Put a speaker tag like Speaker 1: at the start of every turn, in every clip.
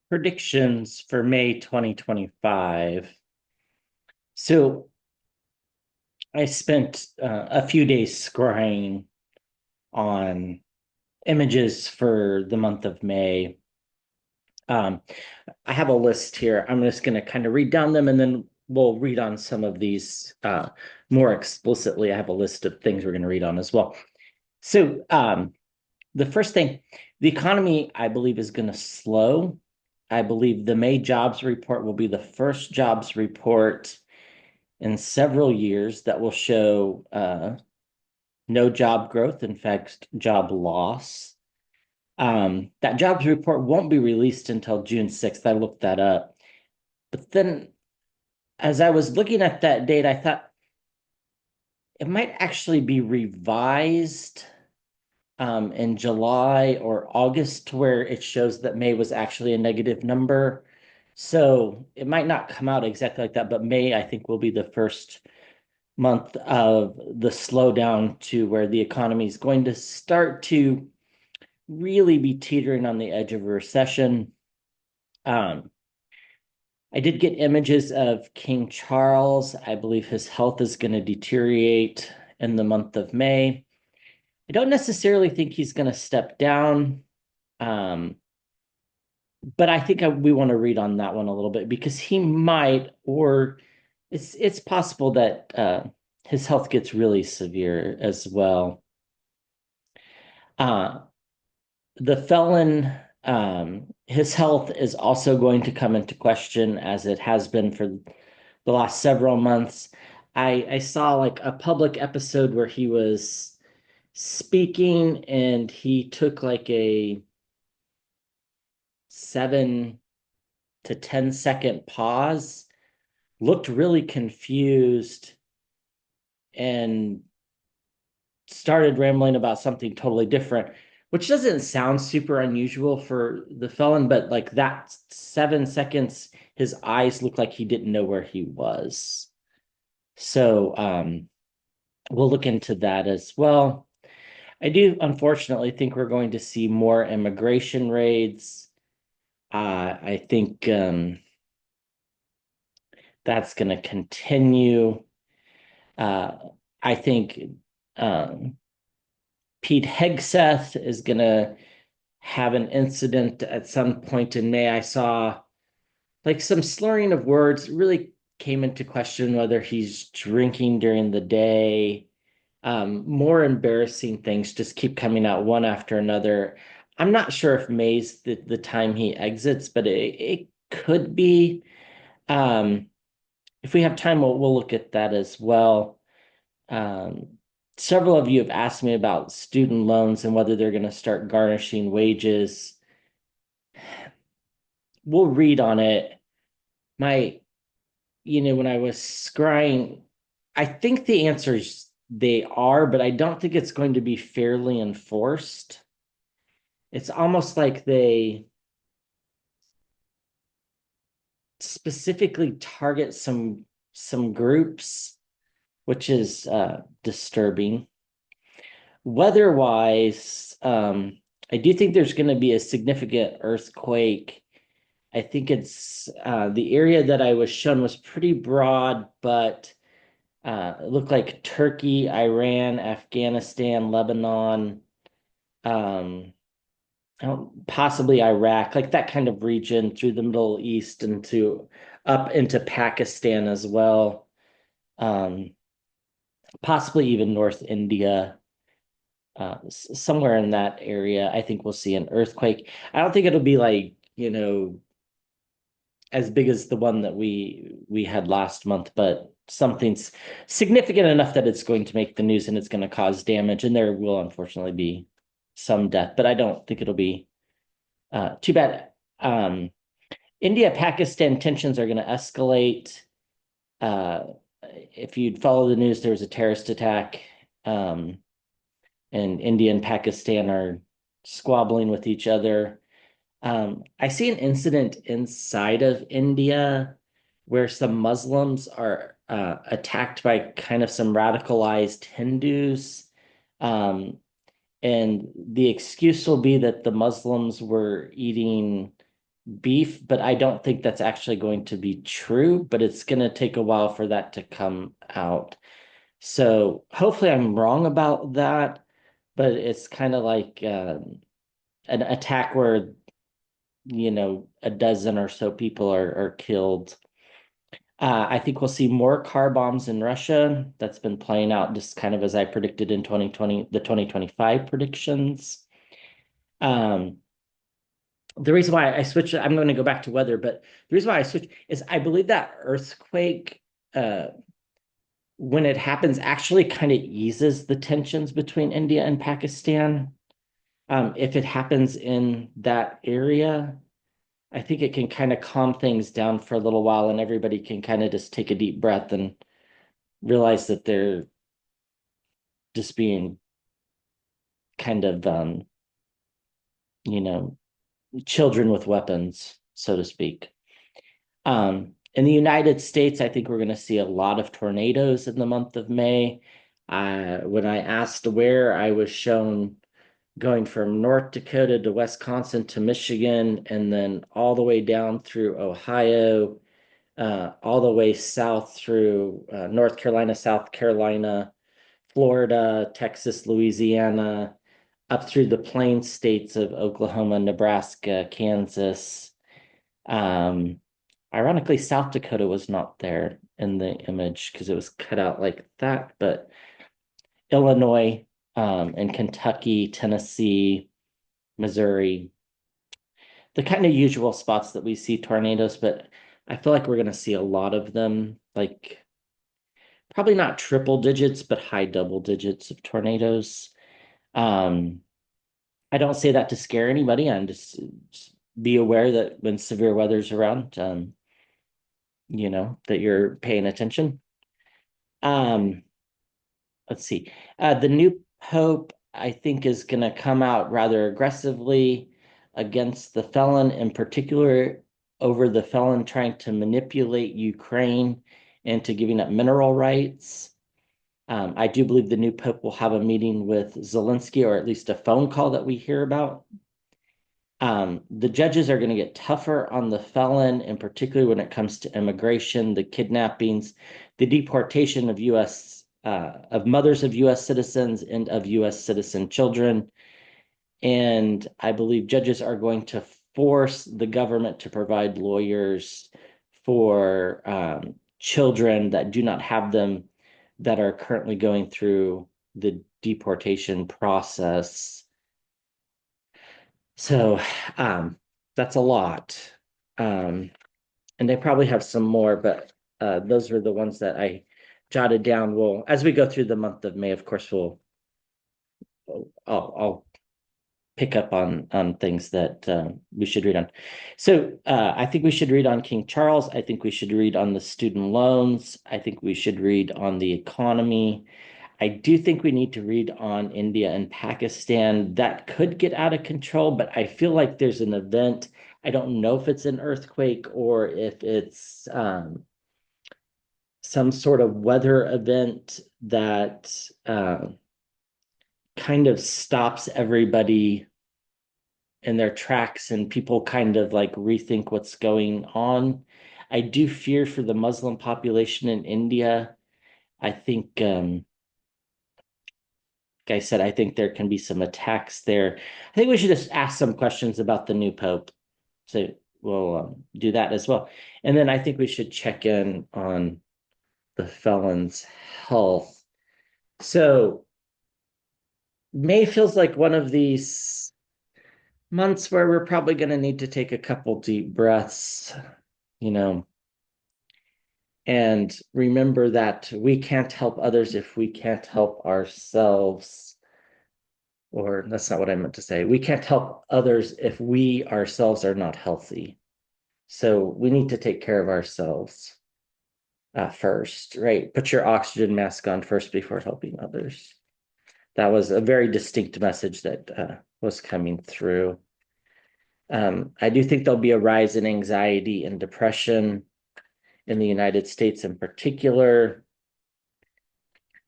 Speaker 1: Predictions for May 2025. So I spent a few days scrying on images for the month of May. Um, I have a list here. I'm just going to kind of read down them and then we'll read on some of these more explicitly. I have a list of things we're going to read on as well. So the first thing, the economy, I believe, is going to slow. I believe the May jobs report will be the first jobs report in several years that will show no job growth, in fact, job loss. That jobs report won't be released until June 6th. I looked that up. But then as I was looking at that date, I thought it might actually be revised in July or August to where it shows that May was actually a negative number. So it might not come out exactly like that, but May, I think, will be the first month of the slowdown to where the economy is going to start to really be teetering on the edge of a recession. Um, I did get images of King Charles. I believe his health is going to deteriorate in the month of May. I don't necessarily think he's going to step down. Um, but I think we want to read on that one a little bit because he might, or it's possible that his health gets really severe as well. Uh, the felon, his health is also going to come into question as it has been for the last several months. I saw like a public episode where he was speaking and he took like a 7 to 10 second pause, looked really confused, and started rambling about something totally different, which doesn't sound super unusual for the felon, but like that 7 seconds, his eyes looked like he didn't know where he was. So we'll look into that as well. I do unfortunately think we're going to see more immigration raids. I think that's going to continue. Uh, I think um, Pete Hegseth is going to have an incident at some point in May. I saw like some slurring of words. It really came into question whether he's drinking during the day. More embarrassing things just keep coming out one after another. I'm not sure if May's the time he exits, but it could be. Um, if we have time, we'll look at that as well. Um, Several of you have asked me about student loans and whether they're going to start garnishing wages. We'll read on it. My, when I was scrying, I think the answer is they are, but I don't think it's going to be fairly enforced. It's almost like they specifically target some groups, which is disturbing. Weather-wise, I do think there's going to be a significant earthquake. I think it's the area that I was shown was pretty broad, but it looked like Turkey, Iran, Afghanistan, Lebanon, um, possibly Iraq, like that kind of region through the Middle East into up into Pakistan as well. Um, Possibly even North India, somewhere in that area. I think we'll see an earthquake. I don't think it'll be like, as big as the one that we had last month, but something's significant enough that it's going to make the news and it's going to cause damage, and there will unfortunately be some death, but I don't think it'll be too bad. India-Pakistan tensions are going to escalate. Uh, if you'd follow the news, there was a terrorist attack, and India and Pakistan are squabbling with each other. I see an incident inside of India where some Muslims are attacked by kind of some radicalized Hindus. Um, and the excuse will be that the Muslims were eating beef, but I don't think that's actually going to be true, but it's going to take a while for that to come out. So hopefully I'm wrong about that, but it's kind of like an attack where, a dozen or so people are killed. I think we'll see more car bombs in Russia. That's been playing out just kind of as I predicted in 2020, the 2025 predictions. Um, the reason why I switched, I'm going to go back to weather, but the reason why I switched is I believe that earthquake, when it happens, actually kind of eases the tensions between India and Pakistan. If it happens in that area, I think it can kind of calm things down for a little while and everybody can kind of just take a deep breath and realize that they're just being kind of, you know, children with weapons, so to speak. In the United States, I think we're going to see a lot of tornadoes in the month of May. When I asked where, I was shown going from North Dakota to Wisconsin to Michigan, and then all the way down through Ohio, all the way south through North Carolina, South Carolina, Florida, Texas, Louisiana, up through the plain states of Oklahoma, Nebraska, Kansas. Um, Ironically, South Dakota was not there in the image because it was cut out like that, but Illinois, and Kentucky, Tennessee, Missouri, the kind of usual spots that we see tornadoes, but I feel like we're going to see a lot of them, like probably not triple digits, but high double digits of tornadoes. Um, I don't say that to scare anybody. I'm just be aware that when severe weather's around, that you're paying attention. Um, let's see. The new pope, I think, is going to come out rather aggressively against the felon, in particular over the felon trying to manipulate Ukraine into giving up mineral rights. I do believe the new pope will have a meeting with Zelensky, or at least a phone call that we hear about. The judges are going to get tougher on the felon, and particularly when it comes to immigration, the kidnappings, the deportation of of mothers of U.S. citizens and of U.S. citizen children. And I believe judges are going to force the government to provide lawyers for children that do not have them, that are currently going through the deportation process. So that's a lot. Um, and they probably have some more, but those were the ones that I jotted down. Well, as we go through the month of May, of course, I'll pick up on things that we should read on. So I think we should read on King Charles. I think we should read on the student loans. I think we should read on the economy. I do think we need to read on India and Pakistan. That could get out of control, but I feel like there's an event. I don't know if it's an earthquake or if it's some sort of weather event that kind of stops everybody in their tracks and people kind of like rethink what's going on. I do fear for the Muslim population in India. I think like I said, I think there can be some attacks there. I think we should just ask some questions about the new pope. So we'll do that as well. And then I think we should check in on the felon's health. So May feels like one of these months where we're probably going to need to take a couple deep breaths, you know, and remember that we can't help others if we can't help ourselves. Or that's not what I meant to say. We can't help others if we ourselves are not healthy. So we need to take care of ourselves first, right? Put your oxygen mask on first before helping others. That was a very distinct message that was coming through. I do think there'll be a rise in anxiety and depression in the United States in particular.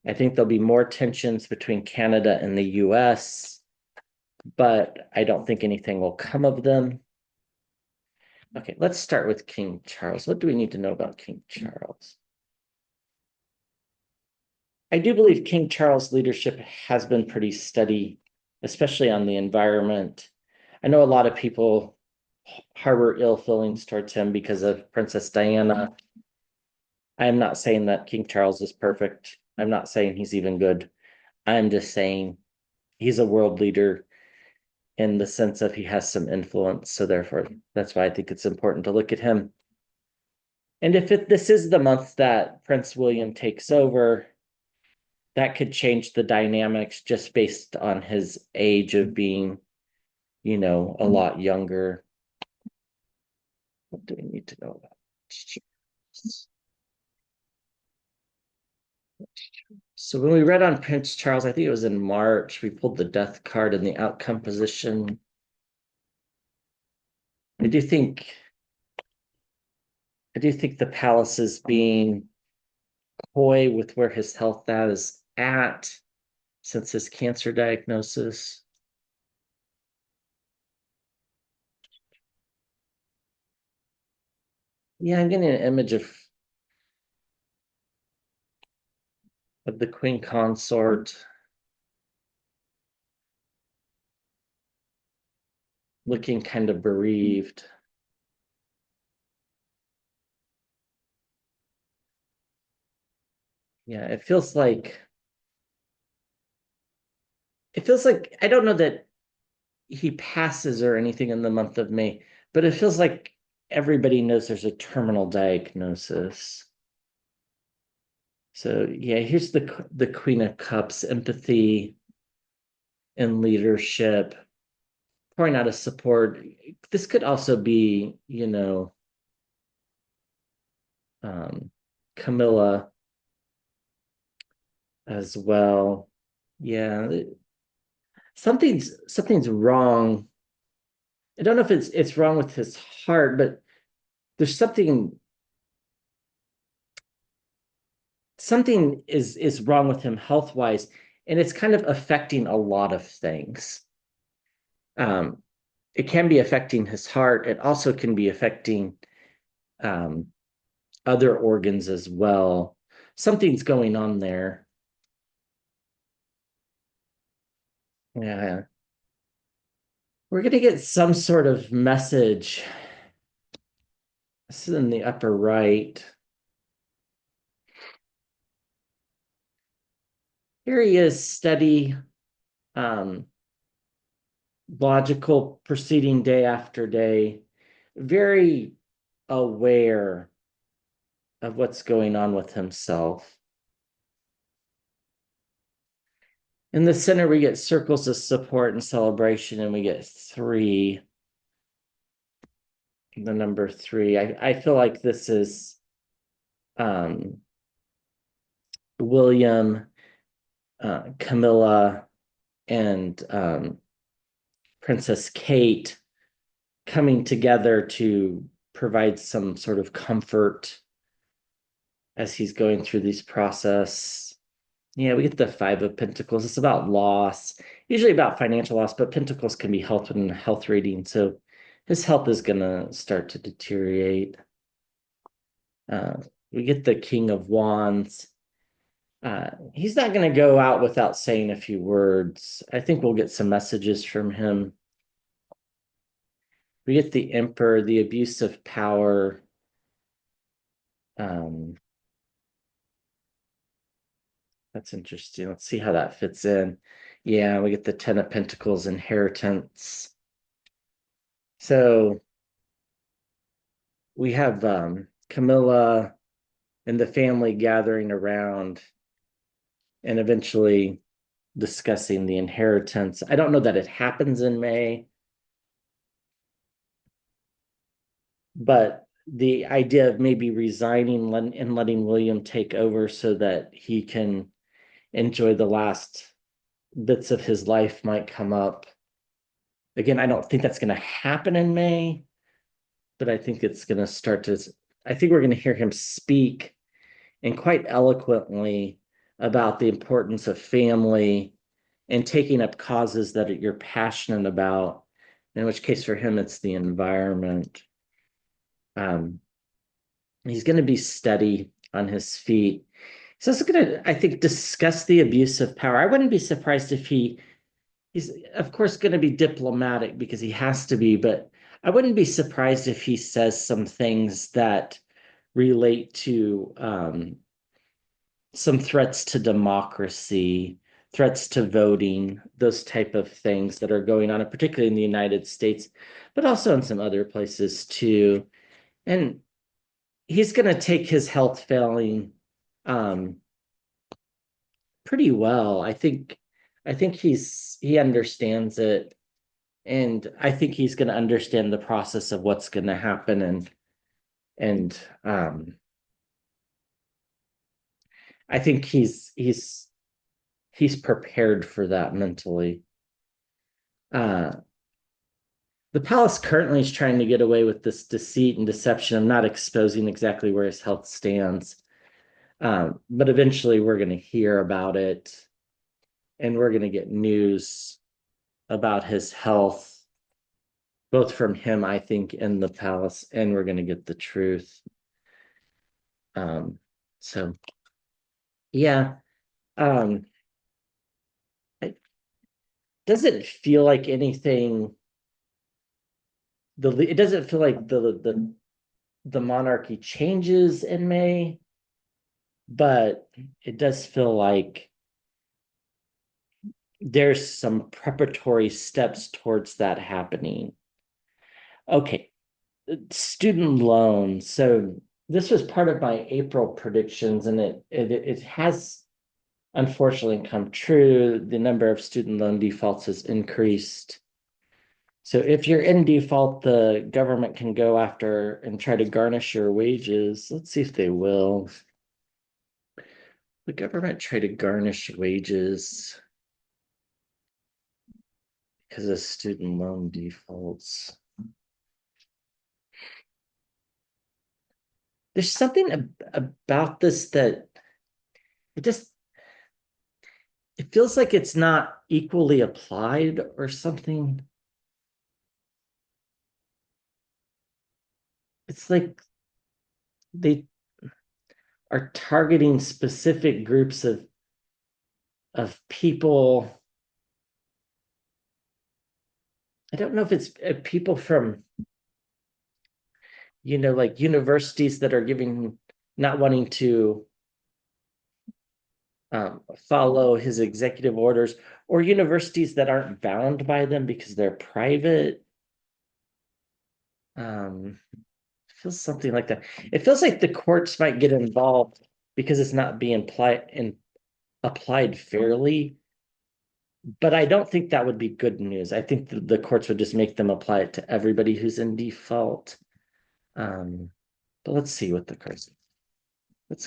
Speaker 1: I think there'll be more tensions between Canada and the US, but I don't think anything will come of them. Okay, let's start with King Charles. What do we need to know about King Charles? I do believe King Charles' leadership has been pretty steady, especially on the environment. I know a lot of people harbor ill feelings towards him because of Princess Diana. I am not saying that King Charles is perfect. I'm not saying he's even good. I'm just saying he's a world leader in the sense of he has some influence. So therefore, that's why I think it's important to look at him. And if this is the month that Prince William takes over, that could change the dynamics just based on his age of being, a lot younger. What do we need to know about? So when we read on Prince Charles, I think it was in March, we pulled the death card in the outcome position. I do think I do think the palace is being coy with where his health is at since his cancer diagnosis. Yeah, I'm getting an image of the queen consort looking kind of bereaved. Yeah, it feels like I don't know that he passes or anything in the month of May, but it feels like everybody knows there's a terminal diagnosis. So yeah, here's the Queen of Cups, empathy and leadership, pouring out of support. This could also be, um, Camilla as well. Yeah, something's wrong. I don't know if it's wrong with his heart, but there's something is wrong with him health wise, and it's kind of affecting a lot of things. Um, it can be affecting his heart. It also can be affecting um, other organs as well. Something's going on there. Yeah, we're gonna get some sort of message. This is in the upper right. Here he is, steady, um, logical, proceeding day after day, very aware of what's going on with himself. In the center, we get circles of support and celebration, and we get three, the number three. I feel like this is um, William, Camilla, and Princess Kate coming together to provide some sort of comfort as he's going through this process. Yeah, we get the Five of Pentacles. It's about loss, usually about financial loss, but Pentacles can be health and health rating. So his health is going to start to deteriorate. Uh, we get the King of Wands. He's not going to go out without saying a few words. I think we'll get some messages from him. We get the Emperor, the abuse of power. Um, that's interesting. Let's see how that fits in. Yeah, we get the Ten of Pentacles, inheritance. So we have Camilla and the family gathering around and eventually discussing the inheritance. I don't know that it happens in May, but the idea of maybe resigning and letting William take over so that he can enjoy the last bits of his life might come up. Again, I don't think that's going to happen in May, but I think it's going to start to, I think we're going to hear him speak and quite eloquently about the importance of family and taking up causes that you're passionate about, in which case for him, it's the environment. Um, he's going to be steady on his feet. He's also going to, I think, discuss the abuse of power. I wouldn't be surprised if he's, of course, going to be diplomatic because he has to be, but I wouldn't be surprised if he says some things that relate to some threats to democracy, threats to voting, those type of things that are going on, and particularly in the United States, but also in some other places too. And he's going to take his health failing um, pretty well. I think he understands it, and I think he's going to understand the process of what's going to happen, and I think he's prepared for that mentally. Uh, the palace currently is trying to get away with this deceit and deception of not exposing exactly where his health stands. But eventually we're going to hear about it, and we're going to get news about his health, both from him, I think, in the palace, and we're going to get the truth. Um, so yeah, um, it doesn't feel like anything. It doesn't feel like the monarchy changes in May, but it does feel like there's some preparatory steps towards that happening. Okay, student loans. So this was part of my April predictions, and it has unfortunately come true. The number of student loan defaults has increased. So if you're in default, the government can go after and try to garnish your wages. Let's see if they will. The government try to garnish wages because of student loan defaults. There's something about this that it just it feels like it's not equally applied or something. It's like they are targeting specific groups of people. I don't know if it's people from, like universities that are giving, not wanting to follow his executive orders, or universities that aren't bound by them because they're private. Feels something like that. It feels like the courts might get involved because it's not being applied fairly. But I don't think that would be good news. I think the courts would just make them apply it to everybody who's in default. Um, but let's see what's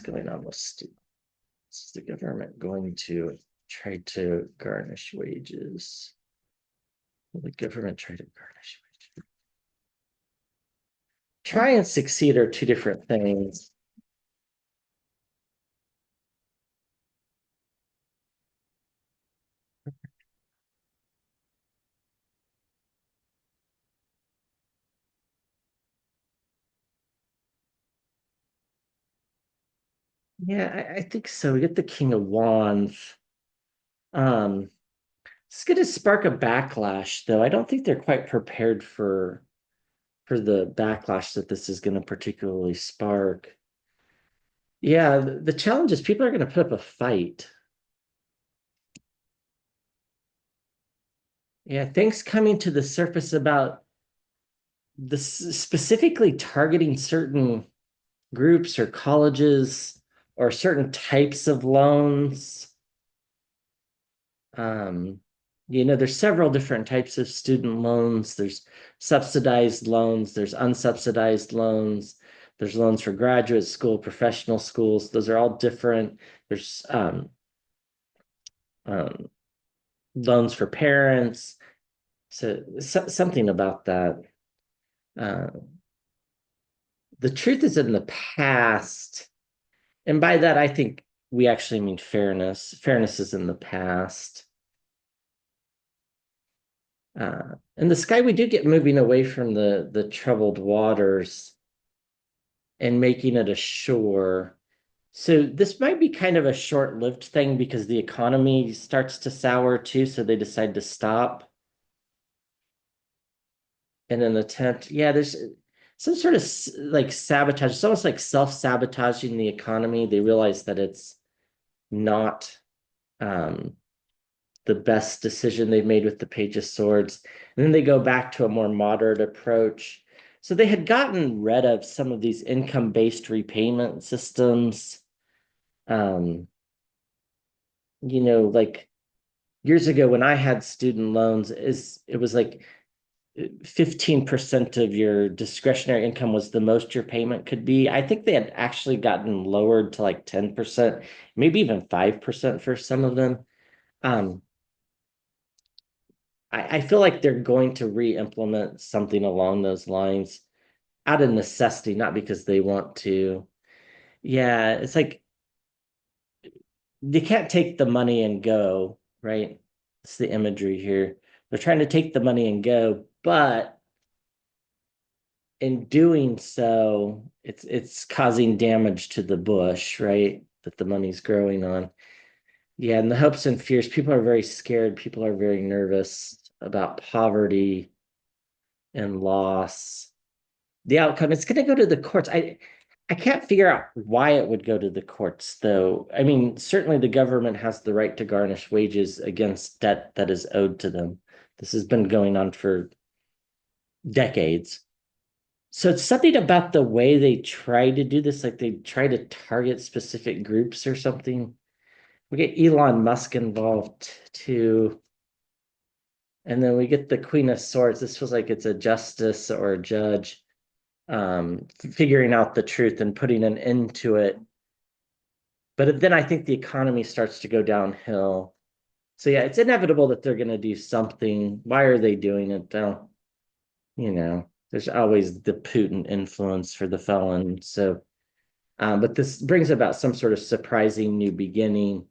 Speaker 1: going on with students. Is the government going to try to garnish wages? Will the government try to garnish wages? Try and succeed are two different things. Yeah, I think so. We get the King of Wands. Um, it's going to spark a backlash, though. I don't think they're quite prepared for the backlash that this is going to particularly spark. Yeah, the challenge is people are going to put up a fight. Yeah, things coming to the surface about this specifically targeting certain groups or colleges or certain types of loans. Um, there's several different types of student loans. There's subsidized loans, there's unsubsidized loans, there's loans for graduate school, professional schools. Those are all different. There's um, loans for parents. So something about that. Uh, the truth is in the past, and by that I think we actually mean fairness. Fairness is in the past. In the sky, we do get moving away from the troubled waters. and making it a shore. So this might be kind of a short-lived thing because the economy starts to sour too, so they decide to stop in an attempt. Yeah, there's some sort of like sabotage. It's almost like self-sabotaging the economy. They realize that it's not um, the best decision they've made with the Page of Swords. And then they go back to a more moderate approach. So they had gotten rid of some of these income-based repayment systems. Um, like years ago when I had student loans, it was like 15% of your discretionary income was the most your payment could be. I think they had actually gotten lowered to like 10%, maybe even 5% for some of them. Um, I feel like they're going to re-implement something along those lines out of necessity, not because they want to. Yeah, it's like they can't take the money and go, right? It's the imagery here. They're trying to take the money and go, but in doing so, it's causing damage to the bush, right? That the money's growing on. Yeah, and the hopes and fears, people are very scared, people are very nervous about poverty and loss. The outcome, it's going to go to the courts. I can't figure out why it would go to the courts, though. I mean, certainly the government has the right to garnish wages against debt that is owed to them. This has been going on for decades. So it's something about the way they try to do this, like they try to target specific groups or something. We get Elon Musk involved too. And then we get the Queen of Swords. This feels like it's a justice or a judge figuring out the truth and putting an end to it. But then I think the economy starts to go downhill. So yeah, it's inevitable that they're going to do something. Why are they doing it though? There's always the Putin influence for the felon. So, but this brings about some sort of surprising new beginning.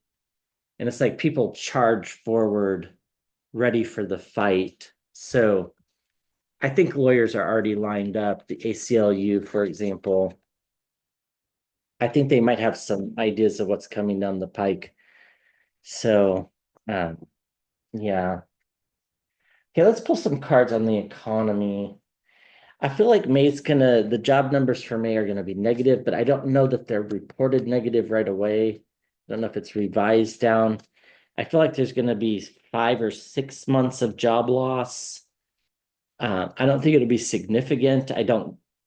Speaker 1: And it's like people charge forward, ready for the fight. So I think lawyers are already lined up. The ACLU, for example, I think they might have some ideas of what's coming down the pike. So, um, yeah. Okay, let's pull some cards on the economy. I feel like the job numbers for May are gonna be negative, but I don't know that they're reported negative right away. I don't know if it's revised down. I feel like there's gonna be 5 or 6 months of job loss. I don't think it'll be significant. I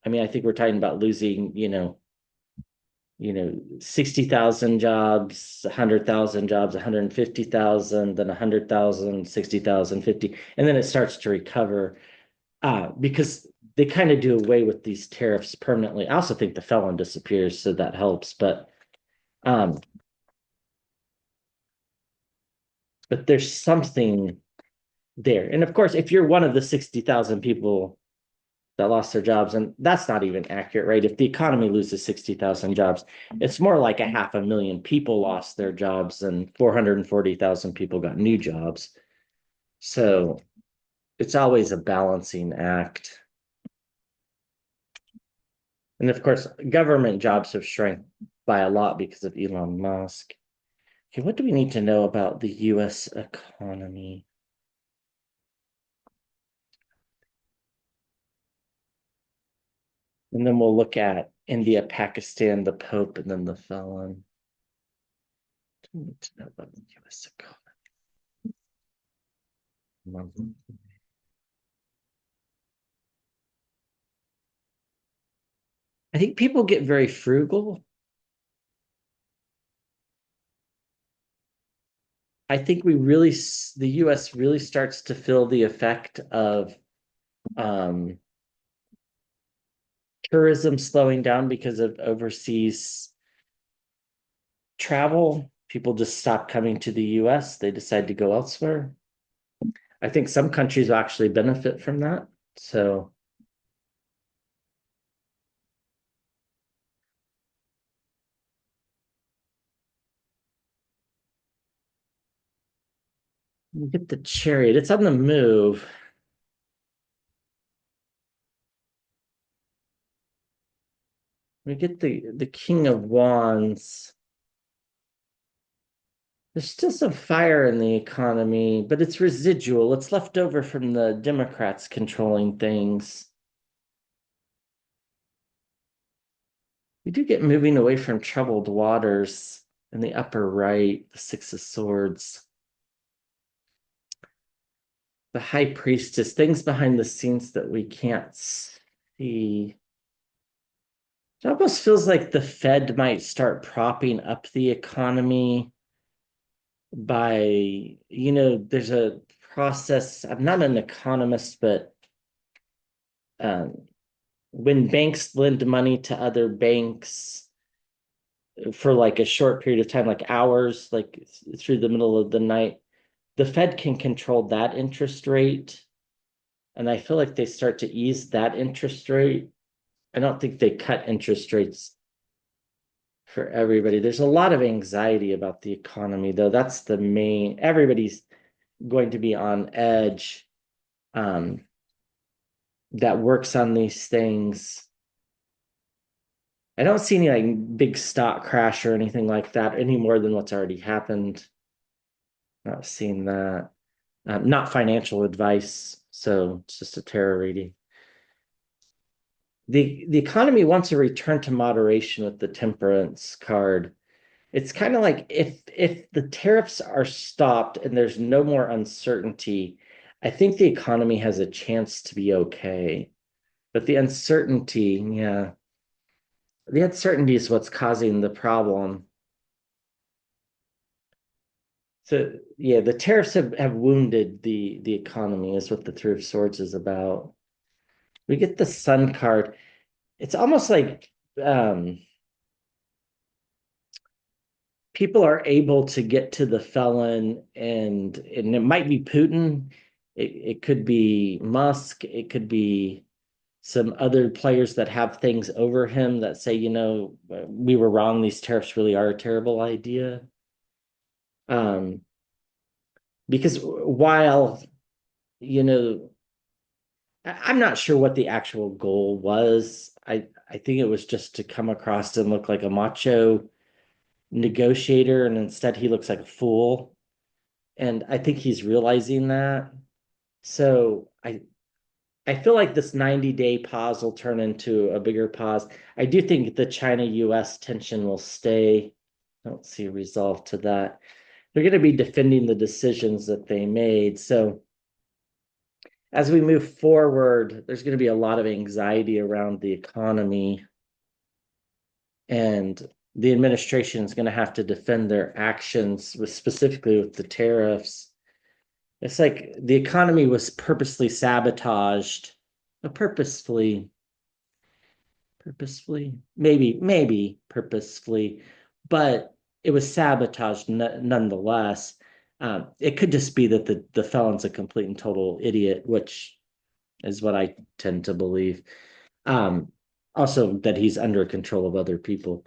Speaker 1: mean, I think we're talking about losing, 60,000 jobs, 100,000 jobs, 150,000, then 100,000, 60,000, 50, and then it starts to recover because they kind of do away with these tariffs permanently. I also think the felon disappears, so that helps. Um, but there's something there. And of course, if you're one of the 60,000 people that lost their jobs, and that's not even accurate, right? If the economy loses 60,000 jobs, it's more like 500,000 people lost their jobs and 440,000 people got new jobs. So it's always a balancing act. And of course, government jobs have shrunk by a lot because of Elon Musk. Okay, what do we need to know about the US economy? And then we'll look at India, Pakistan, the Pope, and then the felon. What do we need to know about the US economy? I think people get very frugal. I think the US really starts to feel the effect of um, tourism slowing down because of overseas travel. People just stop coming to the US, they decide to go elsewhere. I think some countries will actually benefit from that. So you get the chariot, it's on the move. We get the King of Wands. There's still some fire in the economy, but it's residual. It's left over from the Democrats controlling things. We do get moving away from troubled waters in the upper right, the Six of Swords. The High Priestess, things behind the scenes that we can't see. It almost feels like the Fed might start propping up the economy by, there's a process. I'm not an economist, but um, when banks lend money to other banks for like a short period of time, like hours, like through the middle of the night, the Fed can control that interest rate. And I feel like they start to ease that interest rate. I don't think they cut interest rates for everybody. There's a lot of anxiety about the economy, though. That's the main, everybody's going to be on edge um, that works on these things. I don't see any like big stock crash or anything like that any more than what's already happened. Not seeing that. Not financial advice, so it's just a tarot reading. The economy wants a return to moderation with the temperance card. It's kind of like if the tariffs are stopped and there's no more uncertainty, I think the economy has a chance to be okay. But the uncertainty, yeah, the uncertainty is what's causing the problem. So yeah, the tariffs have wounded the economy is what the Three of Swords is about. We get the Sun card. It's almost like people are able to get to the felon and it might be Putin. It could be Musk, it could be some other players that have things over him that say, we were wrong, these tariffs really are a terrible idea. Um, because while, you know, I'm not sure what the actual goal was. I think it was just to come across and look like a macho negotiator, and instead he looks like a fool. And I think he's realizing that. So I feel like this 90-day pause will turn into a bigger pause. I do think the China US tension will stay. I don't see a resolve to that. They're going to be defending the decisions that they made. So as we move forward, there's going to be a lot of anxiety around the economy, and the administration is going to have to defend their actions with specifically with the tariffs. It's like the economy was purposely sabotaged, purposefully, maybe purposefully, but it was sabotaged nonetheless. It could just be that the felon's a complete and total idiot, which is what I tend to believe. Um, Also, that he's under control of other people.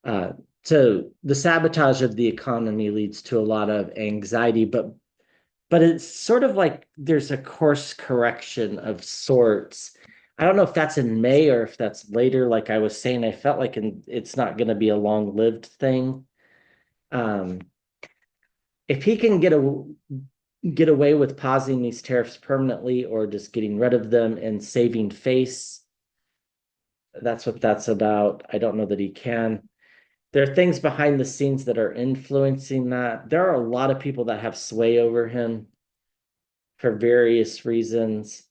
Speaker 1: Uh, so the sabotage of the economy leads to a lot of anxiety, but it's sort of like there's a course correction of sorts. I don't know if that's in May or if that's later. Like I was saying, I felt like it's not going to be a long-lived thing. Um, if he can get away with pausing these tariffs permanently or just getting rid of them and saving face, that's what that's about. I don't know that he can. There are things behind the scenes that are influencing that. There are a lot of people that have sway over him for various reasons.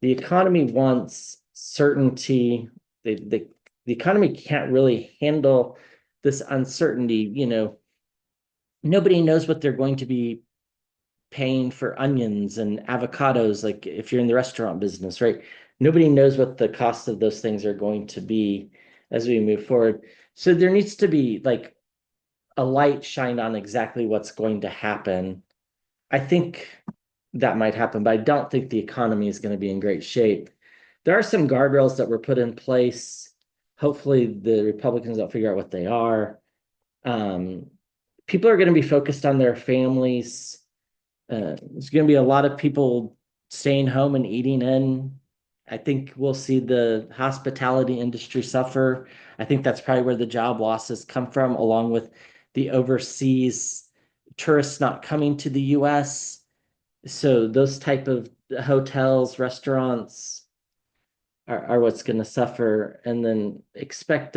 Speaker 1: The economy wants certainty. The economy can't really handle this uncertainty. Nobody knows what they're going to be paying for onions and avocados, like if you're in the restaurant business, right? Nobody knows what the cost of those things are going to be as we move forward. So there needs to be like a light shined on exactly what's going to happen. I think that might happen, but I don't think the economy is going to be in great shape. There are some guardrails that were put in place. Hopefully, the Republicans will figure out what they are. Um, People are going to be focused on their families. There's going to be a lot of people staying home and eating in I think we'll see the hospitality industry suffer. I think that's probably where the job losses come from, along with the overseas tourists not coming to the US. So those type of hotels, restaurants are what's going to suffer. And then expect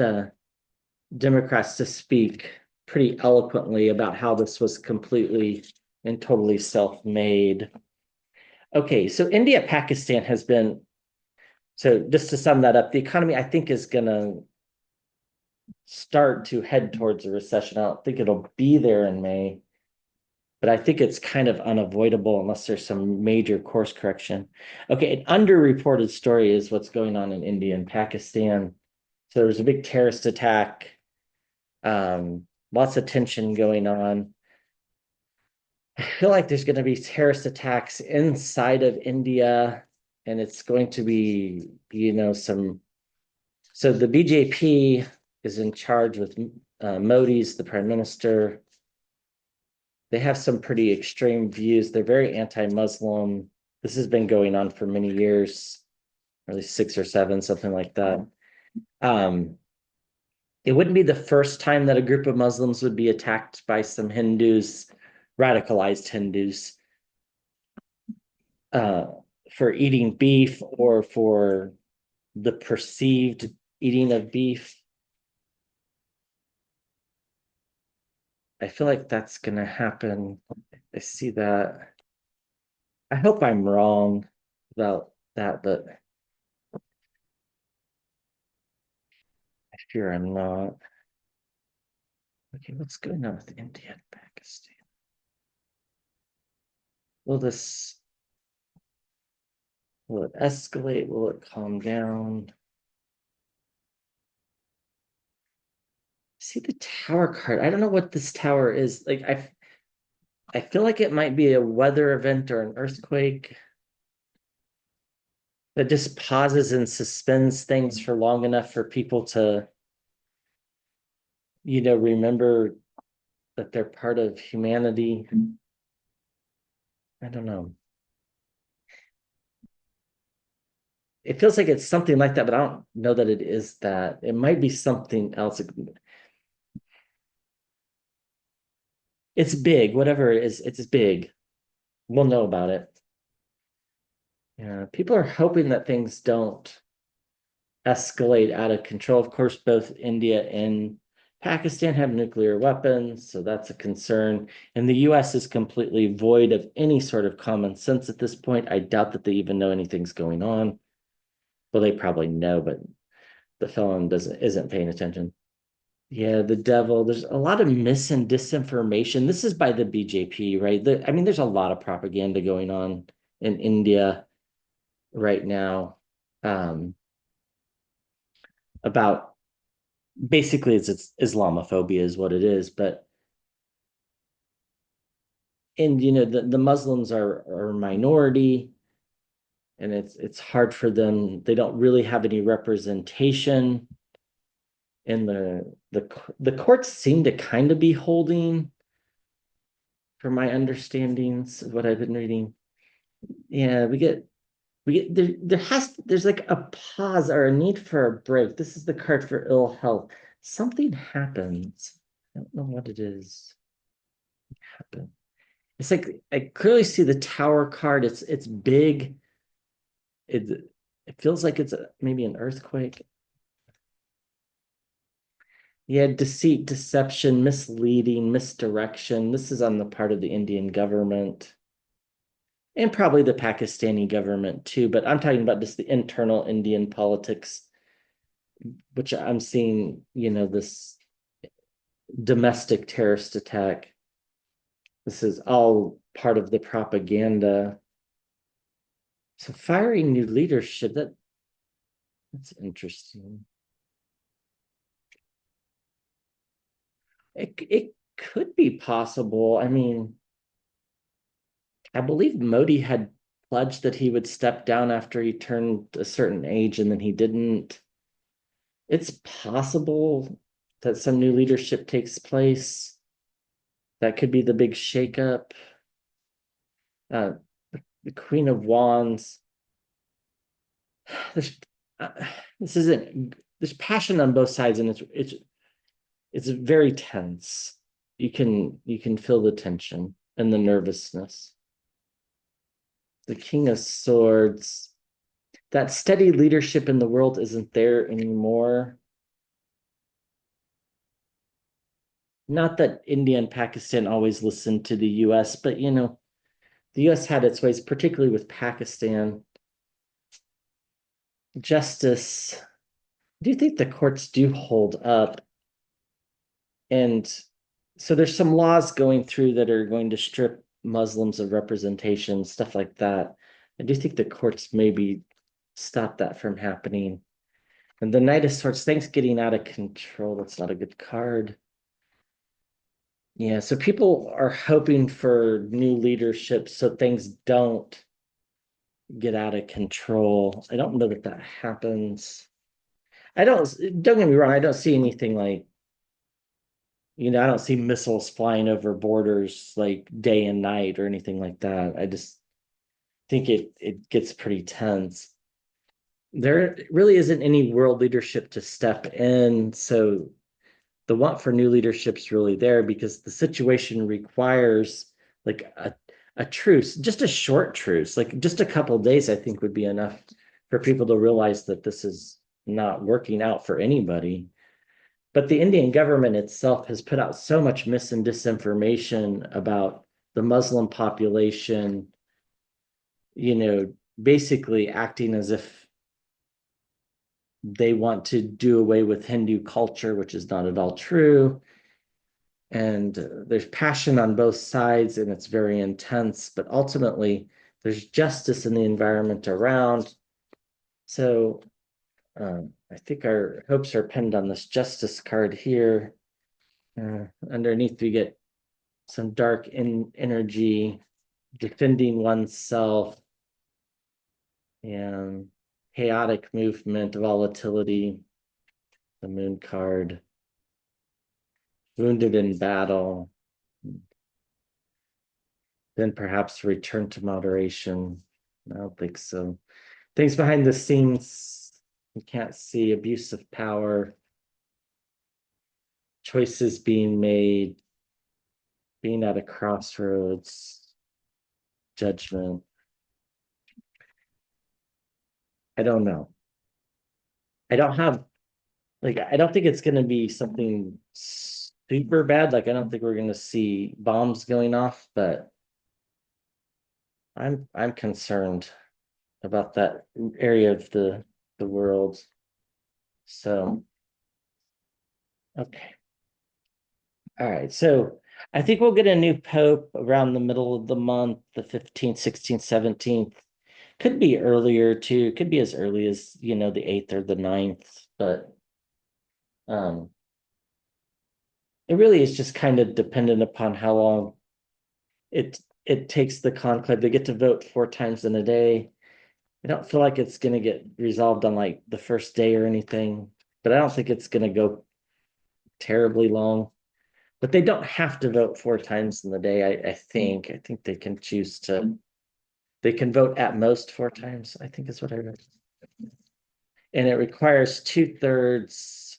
Speaker 1: Democrats to speak pretty eloquently about how this was completely and totally self-made. Okay, so India, Pakistan has been, so just to sum that up, the economy I think is going to start to head towards a recession. I don't think it'll be there in May, but I think it's kind of unavoidable unless there's some major course correction. Okay, an underreported story is what's going on in India and Pakistan. So there was a big terrorist attack, lots of tension going on. I feel like there's going to be terrorist attacks inside of India, and it's going to be, some. So the BJP is in charge with Modi's the prime minister. They have some pretty extreme views. They're very anti-Muslim. This has been going on for many years, or at least 6 or 7, something like that. It wouldn't be the first time that a group of Muslims would be attacked by some Hindus, radicalized Hindus, uh, for eating beef or for the perceived eating of beef. I feel like that's going to happen. I see that. I hope I'm wrong about that, but I fear I'm not. Okay, what's going on with India and Pakistan? Will this, will it escalate? Will it calm down? See the tower card. I don't know what this tower is. Like I feel like it might be a weather event or an earthquake that just pauses and suspends things for long enough for people to, remember that they're part of humanity. I don't know. It feels like it's something like that, but I don't know that it is that. It might be something else. It's big, whatever it is, it's big. We'll know about it. Yeah, people are hoping that things don't escalate out of control. Of course, both India and Pakistan have nuclear weapons, so that's a concern. And the US is completely void of any sort of common sense at this point. I doubt that they even know anything's going on. Well, they probably know, but the felon isn't paying attention. Yeah, the devil. There's a lot of mis and disinformation. This is by the BJP, right? I mean, there's a lot of propaganda going on in India right now, about basically it's Islamophobia is what it is. But and the Muslims are a minority, and it's hard for them. They don't really have any representation, and the courts seem to kind of be holding, from my understandings of what I've been reading. Yeah, there's like a pause or a need for a break. This is the card for ill health. Something happens. I don't know what it is. Happen. It's like I clearly see the tower card. It's big. It feels like it's maybe an earthquake. Yeah, deceit, deception, misleading, misdirection. This is on the part of the Indian government and probably the Pakistani government too, but I'm talking about just the internal Indian politics, which I'm seeing, this domestic terrorist attack. This is all part of the propaganda. So firing new leadership, that's interesting. It could be possible. I mean, I believe Modi had pledged that he would step down after he turned a certain age, and then he didn't. It's possible that some new leadership takes place. That could be the big shakeup. Uh, the Queen of Wands. there's uh, this isn't there's passion on both sides, and it's very tense. You can feel the tension and the nervousness. The King of Swords, that steady leadership in the world isn't there anymore. Not that India and Pakistan always listened to the US, but the US had its ways, particularly with Pakistan. Justice. Do you think the courts do hold up? And so there's some laws going through that are going to strip Muslims of representation, stuff like that. I do think the courts maybe stop that from happening. And the Knight of Swords, things getting out of control. That's not a good card. Yeah, so people are hoping for new leadership so things don't get out of control. I don't know that that happens. Don't get me wrong, I don't see anything like, I don't see missiles flying over borders like day and night or anything like that. I just think it gets pretty tense. There really isn't any world leadership to step in, so the want for new leadership is really there because the situation requires like a truce, just a short truce, like just a couple of days, I think would be enough for people to realize that this is not working out for anybody. But the Indian government itself has put out so much mis and disinformation about the Muslim population, basically acting as if they want to do away with Hindu culture, which is not at all true. And there's passion on both sides, and it's very intense, but ultimately, there's justice in the environment around. So I think our hopes are pinned on this justice card here. Underneath, we get some dark energy, defending oneself, and chaotic movement, volatility, the moon card, wounded in battle, then perhaps return to moderation. I don't think so. Things behind the scenes, you can't see abuse of power, choices being made, being at a crossroads, judgment. I don't know. I don't have I don't think it's going to be something super bad. Like I don't think we're going to see bombs going off, but I'm concerned about that area of the world. So, okay. All right. So I think we'll get a new pope around the middle of the month, the 15th, 16th, 17th. Could be earlier too. Could be as early as, the 8th or the 9th, but um it really is just kind of dependent upon how long it takes the conclave. They get to vote 4 times in a day. I don't feel like it's going to get resolved on like the first day or anything, but I don't think it's going to go terribly long. But they don't have to vote 4 times in the day. I think. I think they can choose to. They can vote at most 4 times, I think is what I read. And it requires 2/3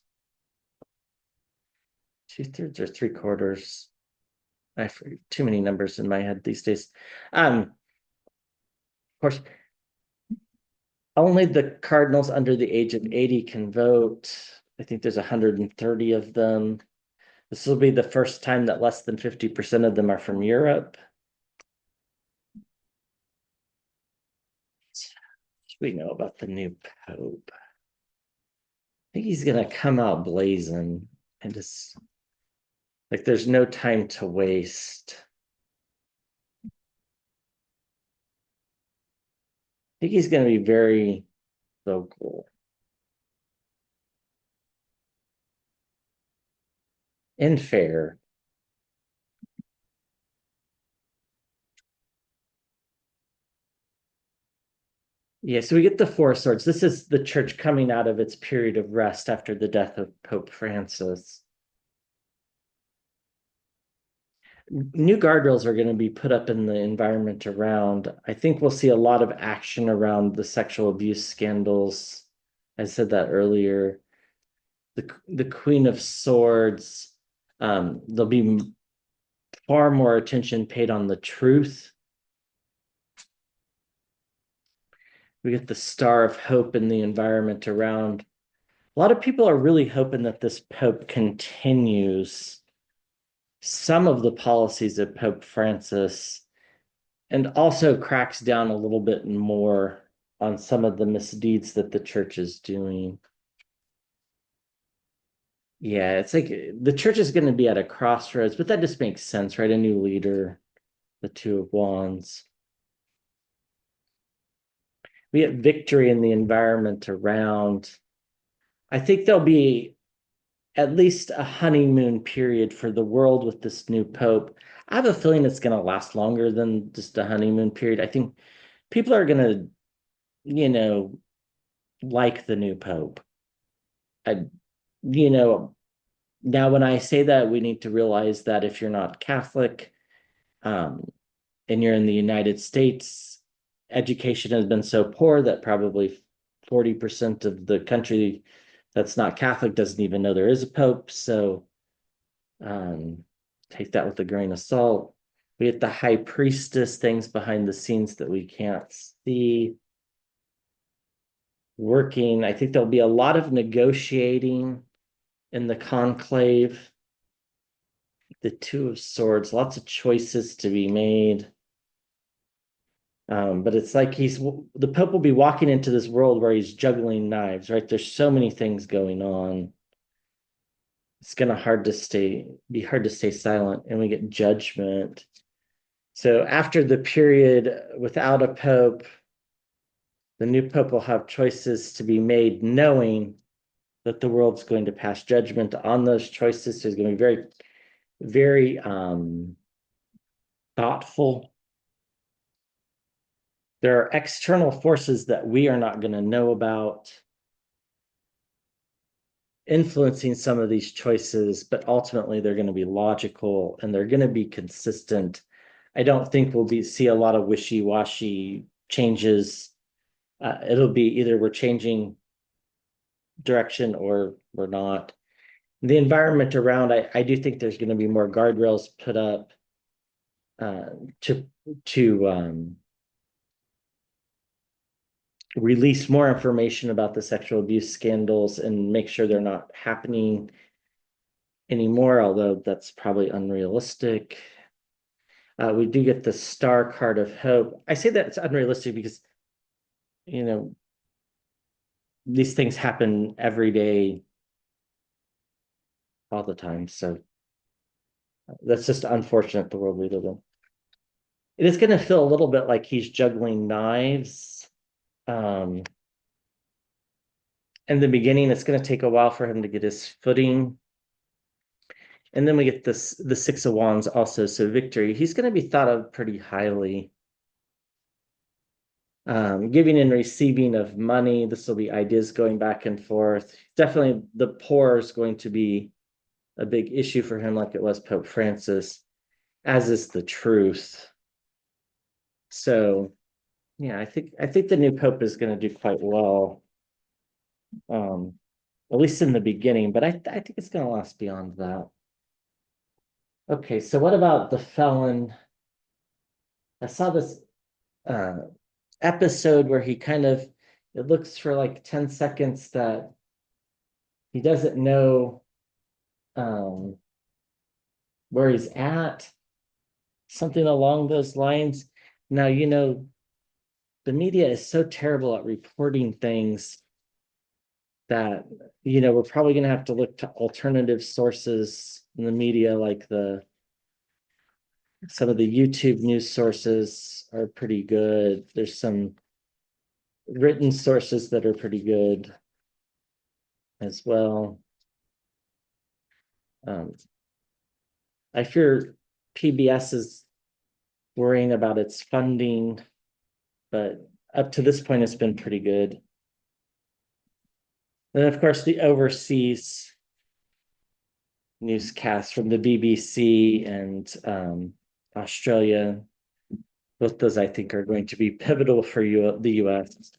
Speaker 1: or 3/4. I forget too many numbers in my head these days. Of course, only the cardinals under the age of 80 can vote. I think there's 130 of them. This will be the first time that less than 50% of them are from Europe. We know about the new pope. I think he's gonna come out blazing and just like there's no time to waste. I think he's gonna be very vocal and fair. Yeah, so we get the Four Swords. This is the church coming out of its period of rest after the death of Pope Francis. New guardrails are going to be put up in the environment around. I think we'll see a lot of action around the sexual abuse scandals. I said that earlier. The Queen of Swords. There'll be far more attention paid on the truth. We get the Star of Hope in the environment around. A lot of people are really hoping that this Pope continues some of the policies of Pope Francis and also cracks down a little bit more on some of the misdeeds that the church is doing. Yeah, it's like the church is going to be at a crossroads, but that just makes sense, right? A new leader, the Two of Wands. We get victory in the environment around. I think there'll be at least a honeymoon period for the world with this new pope. I have a feeling it's going to last longer than just a honeymoon period. I think people are going to, like the new pope. I, you know, Now when I say that, we need to realize that if you're not Catholic, um, and you're in the United States, education has been so poor that probably 40% of the country that's not Catholic doesn't even know there is a pope. So um, take that with a grain of salt. We get the high priestess, things behind the scenes that we can't see working. I think there'll be a lot of negotiating in the conclave. The Two of Swords, lots of choices to be made. But it's like the Pope will be walking into this world where he's juggling knives, right? There's so many things going on. It's gonna be hard to stay silent, and we get judgment. So after the period without a Pope, the new Pope will have choices to be made, knowing that the world's going to pass judgment on those choices. So he's going to be very, very thoughtful. There are external forces that we are not going to know about influencing some of these choices, but ultimately they're going to be logical and they're going to be consistent. I don't think see a lot of wishy-washy changes. It'll be either we're changing direction or we're not. The environment around, I do think there's going to be more guardrails put up uh, to release more information about the sexual abuse scandals and make sure they're not happening anymore, although that's probably unrealistic. We do get the Star card of hope. I say that it's unrealistic because, you know, these things happen every day, all the time. So that's just unfortunate, the world we live in. It is going to feel a little bit like he's juggling knives. Um, in the beginning, it's going to take a while for him to get his footing. And then we get the Six of Wands also. So victory, he's going to be thought of pretty highly. Giving and receiving of money. This will be ideas going back and forth. Definitely the poor is going to be a big issue for him, like it was Pope Francis, as is the truth. So yeah, I think the new Pope is going to do quite well. At least in the beginning, but I think it's going to last beyond that. Okay, so what about the felon? I saw this uh, episode where he it looks for like 10 seconds that he doesn't know um, where he's at, something along those lines. Now, the media is so terrible at reporting things that, we're probably going to have to look to alternative sources in the media, like some of the YouTube news sources are pretty good. There's some written sources that are pretty good as well. Um, I fear PBS is worrying about its funding, but up to this point, it's been pretty good. And of course, the overseas newscasts from the BBC and Australia. Both those I think are going to be pivotal for the US.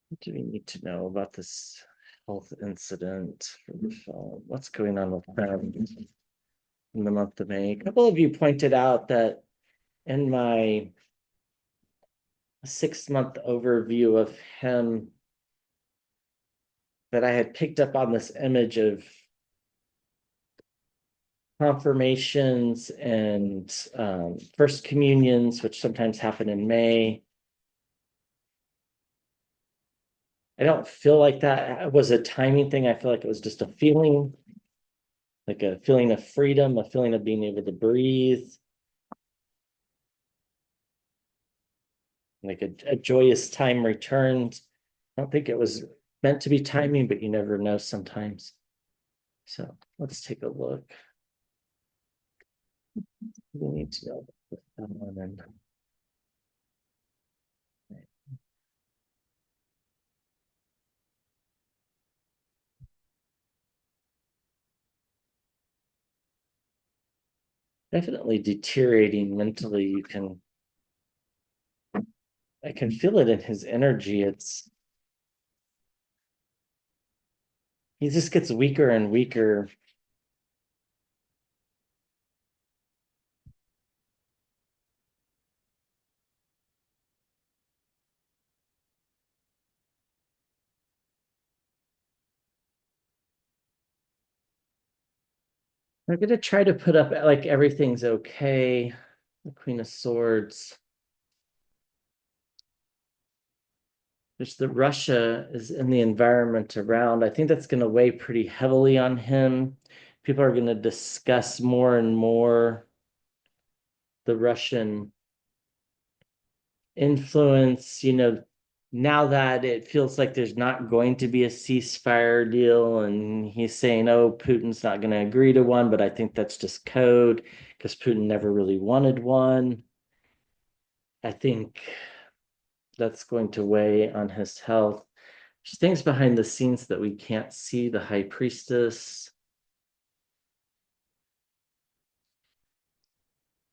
Speaker 1: What do we need to know about this health incident for the film? What's going on with them in the month of May? A couple of you pointed out that in my 6 month overview of him, that I had picked up on this image of confirmations and first communions, which sometimes happen in May. I don't feel like that was a timing thing. I feel like it was just a feeling, like a feeling of freedom, a feeling of being able to breathe, like a joyous time returned. I don't think it was meant to be timing, but you never know sometimes. So let's take a look. We need to know that one. And definitely deteriorating mentally. I can feel it in his energy. He just gets weaker and weaker. I'm gonna try to put up like everything's okay. The Queen of Swords. There's the Russia is in the environment around. I think that's gonna weigh pretty heavily on him. People are gonna discuss more and more the Russian influence, now that it feels like there's not going to be a ceasefire deal, and he's saying, oh, Putin's not going to agree to one, but I think that's just code because Putin never really wanted one. I think that's going to weigh on his health. There's things behind the scenes that we can't see, the high priestess.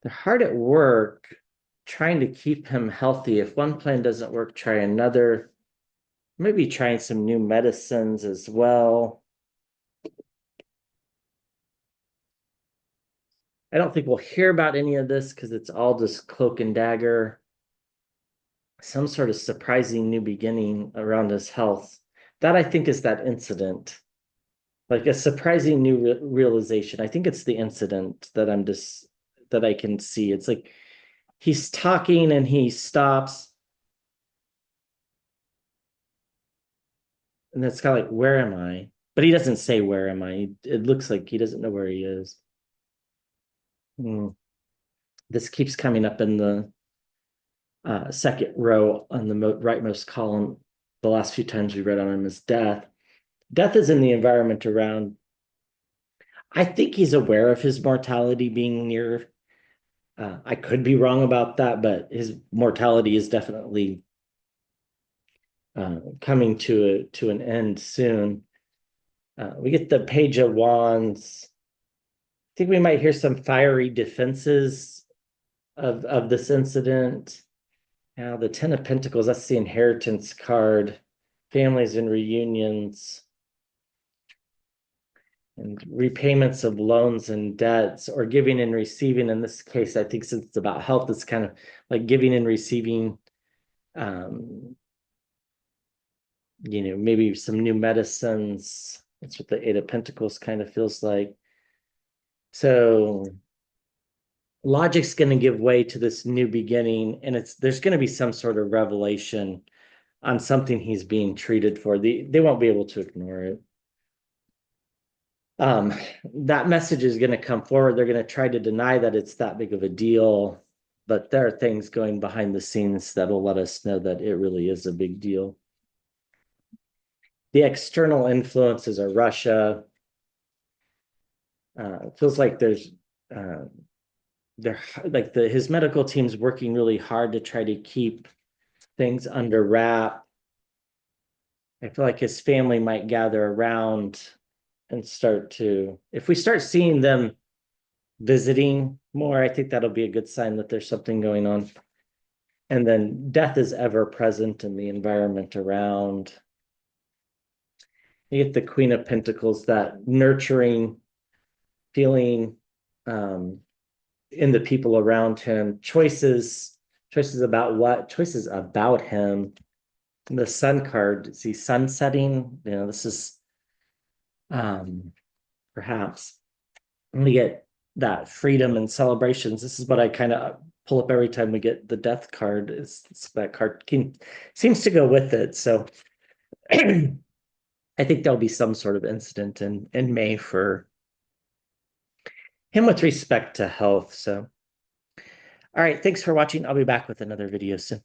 Speaker 1: They're hard at work trying to keep him healthy. If one plan doesn't work, try another. Maybe trying some new medicines as well. I don't think we'll hear about any of this because it's all just cloak and dagger. Some sort of surprising new beginning around his health. That I think is that incident, like a surprising new realization. I think it's the incident that I can see. It's like he's talking and he stops, and it's kind of like, where am I? But he doesn't say, where am I? It looks like he doesn't know where he is. Hmm. This keeps coming up in the second row on the rightmost column. The last few times we read on him is death. Death is in the environment around. I think he's aware of his mortality being near. I could be wrong about that, but his mortality is definitely coming to an end soon. We get the Page of Wands. I think we might hear some fiery defenses of this incident. Now, the Ten of Pentacles, that's the inheritance card, families and reunions, and repayments of loans and debts, or giving and receiving. In this case, I think since it's about health, it's kind of like giving and receiving, maybe some new medicines. That's what the Eight of Pentacles kind of feels like. So logic's going to give way to this new beginning, and there's going to be some sort of revelation on something he's being treated for. They won't be able to ignore it. That message is going to come forward. They're going to try to deny that it's that big of a deal, but there are things going behind the scenes that will let us know that it really is a big deal. The external influences are Russia. It feels like they're like his medical team's working really hard to try to keep things under wrap. I feel like his family might gather around and start to, if we start seeing them visiting more, I think that'll be a good sign that there's something going on. And then death is ever present in the environment around. You get the Queen of Pentacles, that nurturing feeling in the people around him, choices about what, choices about him. The Sun card, see sun setting, this is perhaps we get that freedom and celebrations. This is what I kind of pull up every time we get the death card. It's that card seems to go with it. So I think there'll be some sort of incident in May for him with respect to health. So, all right, thanks for watching. I'll be back with another video soon.